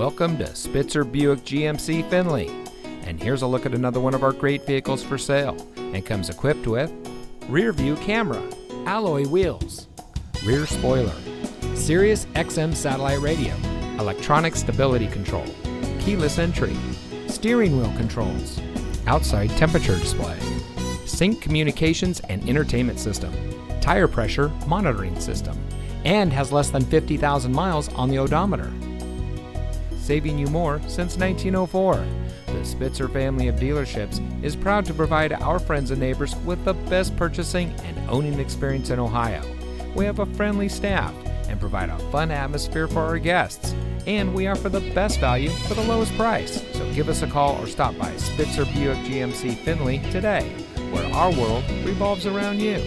Welcome to Spitzer Buick GMC Findlay. And here's a look at another one of our great vehicles for sale, and comes equipped with rear view camera, alloy wheels, rear spoiler, Sirius XM satellite radio, electronic stability control, keyless entry, steering wheel controls, outside temperature display, sync communications and entertainment system, tire pressure monitoring system, and has less than 50,000 miles on the odometer. Saving you more since 1904. The Spitzer family of dealerships is proud to provide our friends and neighbors with the best purchasing and owning experience in Ohio. We have a friendly staff and provide a fun atmosphere for our guests. And we offer the best value for the lowest price. So give us a call or stop by Spitzer Buick GMC Findlay today, where our world revolves around you.